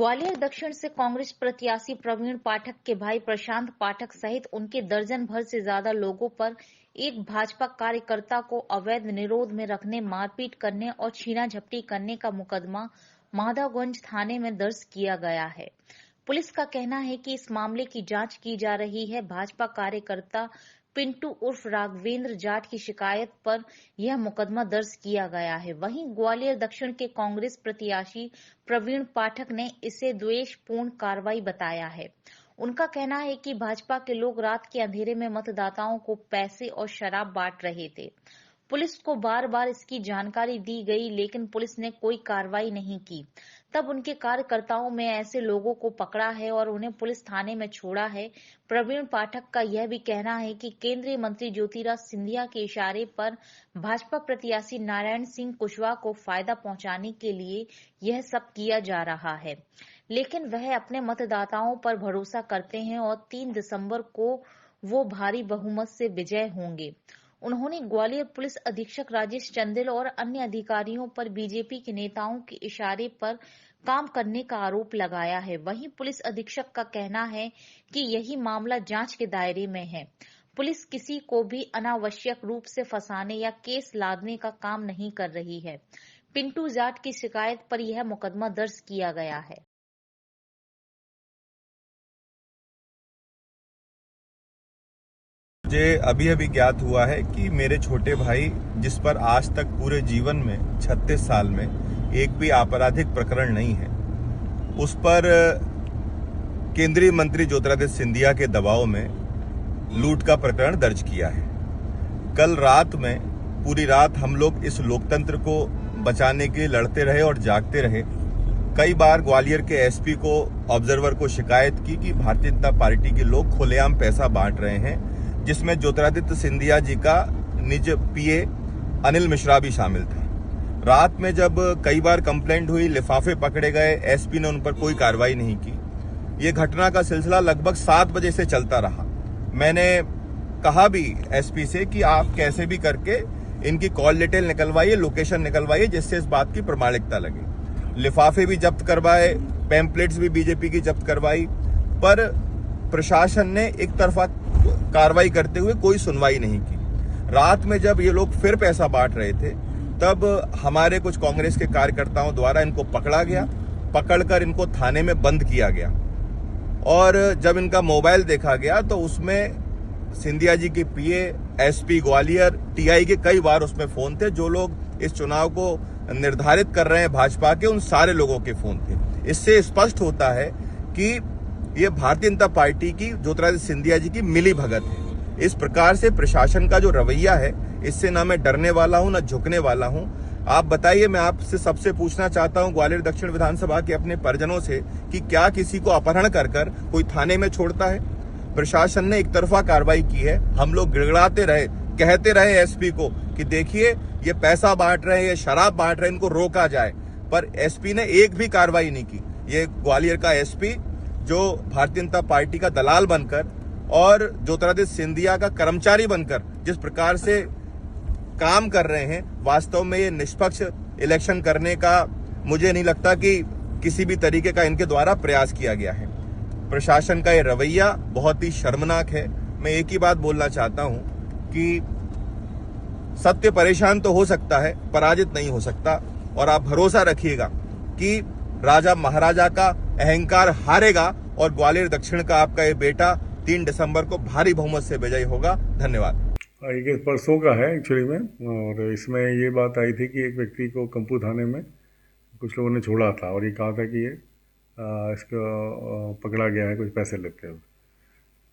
ग्वालियर दक्षिण से कांग्रेस प्रत्याशी प्रवीण पाठक के भाई प्रशांत पाठक सहित उनके दर्जन भर से ज्यादा लोगों पर एक भाजपा कार्यकर्ता को अवैध निरोध में रखने, मारपीट करने और छीना झपटी करने का मुकदमा माधवगंज थाने में दर्ज किया गया है। पुलिस का कहना है कि इस मामले की जांच की जा रही है। भाजपा कार्यकर्ता पिंटू उर्फ राघवेंद्र जाट की शिकायत पर यह मुकदमा दर्ज किया गया है। वहीं ग्वालियर दक्षिण के कांग्रेस प्रत्याशी प्रवीण पाठक ने इसे द्वेषपूर्ण कार्रवाई बताया है। उनका कहना है कि भाजपा के लोग रात के अंधेरे में मतदाताओं को पैसे और शराब बांट रहे थे। पुलिस को बार बार इसकी जानकारी दी गई, लेकिन पुलिस ने कोई कार्रवाई नहीं की। तब उनके कार्यकर्ताओं में ऐसे लोगों को पकड़ा है और उन्हें पुलिस थाने में छोड़ा है। प्रवीण पाठक का यह भी कहना है कि केंद्रीय मंत्री ज्योतिरादित्य सिंधिया के इशारे पर भाजपा प्रत्याशी नारायण सिंह कुशवाहा को फायदा पहुंचाने के लिए यह सब किया जा रहा है, लेकिन वह अपने मतदाताओं पर भरोसा करते हैं और 3 दिसंबर को वो भारी बहुमत से विजय होंगे। उन्होंने ग्वालियर पुलिस अधीक्षक राजेश चंदेल और अन्य अधिकारियों पर बीजेपी के नेताओं के इशारे पर काम करने का आरोप लगाया है। वहीं पुलिस अधीक्षक का कहना है कि यही मामला जांच के दायरे में है। पुलिस किसी को भी अनावश्यक रूप से फंसाने या केस लादने का काम नहीं कर रही है। पिंटू जाट की शिकायत पर यह मुकदमा दर्ज किया गया है। मुझे अभी अभी ज्ञात हुआ है कि मेरे छोटे भाई, जिस पर आज तक पूरे जीवन में 36 साल में एक भी आपराधिक प्रकरण नहीं है, उस पर केंद्रीय मंत्री ज्योतिरादित्य सिंधिया के दबाव में लूट का प्रकरण दर्ज किया है। कल रात में पूरी रात हम लोग इस लोकतंत्र को बचाने के लिए लड़ते रहे और जागते रहे। कई बार ग्वालियर के एसपी को, ऑब्जर्वर को शिकायत की कि भारतीय जनता पार्टी के लोग खुलेआम पैसा बांट रहे हैं, जिसमें ज्योतिरादित्य सिंधिया जी का निज पीए अनिल मिश्रा भी शामिल था। रात में जब कई बार कंप्लेंट हुई, लिफाफे पकड़े गए, एसपी ने उन पर कोई कार्रवाई नहीं की। ये घटना का सिलसिला लगभग 7 बजे से चलता रहा। मैंने कहा भी एसपी से कि आप कैसे भी करके इनकी कॉल डिटेल निकलवाइए, लोकेशन निकलवाइए, जिससे इस बात की प्रमाणिकता लगे। लिफाफे भी जब्त करवाए, पैम्पलेट्स भी बीजेपी की जब्त करवाई, पर प्रशासन ने एक तरफा कार्रवाई करते हुए कोई सुनवाई नहीं की। रात में जब ये लोग फिर पैसा बांट रहे थे, तब हमारे कुछ कांग्रेस के कार्यकर्ताओं द्वारा इनको पकड़ा गया। पकड़कर इनको थाने में बंद किया गया और जब इनका मोबाइल देखा गया तो उसमें सिंधिया जी के पीए, एसपी ग्वालियर, टीआई के कई बार उसमें फोन थे। जो लोग इस चुनाव को निर्धारित कर रहे हैं भाजपा के, उन सारे लोगों के फोन थे। इससे स्पष्ट होता है कि ये भारतीय जनता पार्टी की, ज्योतिरादित्य सिंधिया जी की मिली भगत है। इस प्रकार से प्रशासन का जो रवैया है, इससे ना मैं डरने वाला हूं, ना झुकने वाला हूं। आप बताइए, मैं आपसे सबसे पूछना चाहता हूं, ग्वालियर दक्षिण विधानसभा के अपने परिजनों से, कि क्या किसी को अपहरण कर कोई थाने में छोड़ता है? प्रशासन ने एक तरफा कार्रवाई की है। हम लोग गिड़गिड़ाते रहे, कहते रहे एसपी को कि देखिए ये पैसा बांट रहे हैं, ये शराब बांट रहे हैं, इनको रोका जाए, पर एसपी ने एक भी कार्रवाई नहीं की। ये ग्वालियर का एसपी, जो भारतीय जनता पार्टी का दलाल बनकर और ज्योतिरादित्य सिंधिया का कर्मचारी बनकर जिस प्रकार से काम कर रहे हैं, वास्तव में ये निष्पक्ष इलेक्शन करने का मुझे नहीं लगता कि किसी भी तरीके का इनके द्वारा प्रयास किया गया है। प्रशासन का ये रवैया बहुत ही शर्मनाक है। मैं एक ही बात बोलना चाहता हूं कि सत्य परेशान तो हो सकता है, पराजित नहीं हो सकता। और आप भरोसा रखिएगा कि राजा महाराजा का अहंकार हारेगा और ग्वालियर दक्षिण का आपका ये बेटा 3 दिसंबर को भारी बहुमत से विजयी होगा। धन्यवाद। ये केस परसों का है एक्चुअली में, और इसमें ये बात आई थी कि एक व्यक्ति को कंपू थाने में कुछ लोगों ने छोड़ा था और ये कहा था कि ये इसको पकड़ा गया है कुछ पैसे लेते हुए,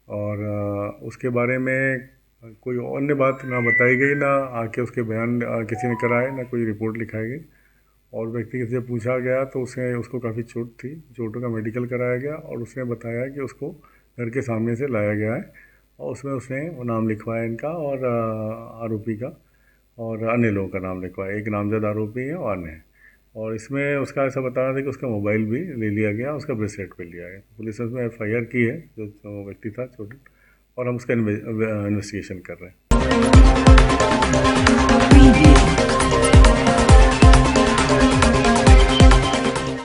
और उसके बारे में कोई अन्य बात ना बताई गई, ना आके उसके बयान किसी ने कराए, ना कोई रिपोर्ट लिखाई गई। और व्यक्ति से पूछा गया तो उसको काफ़ी चोट थी, चोटों का मेडिकल कराया गया और उसने बताया कि उसको घर के सामने से लाया गया है और उसमें उसने वो नाम लिखवाया इनका और आरोपी का, और अन्य लोगों का नाम लिखवाया। एक नामजद आरोपी है और अन्य है। और इसमें उसका ऐसा बता रहा था कि उसका मोबाइल भी ले लिया गया, उसका ब्रेसलेट भी लिया गया। पुलिस ने उसमें FIR की है, जो व्यक्ति था चोटिल, और हम उसका इन्वेस्टिगेशन कर रहे हैं।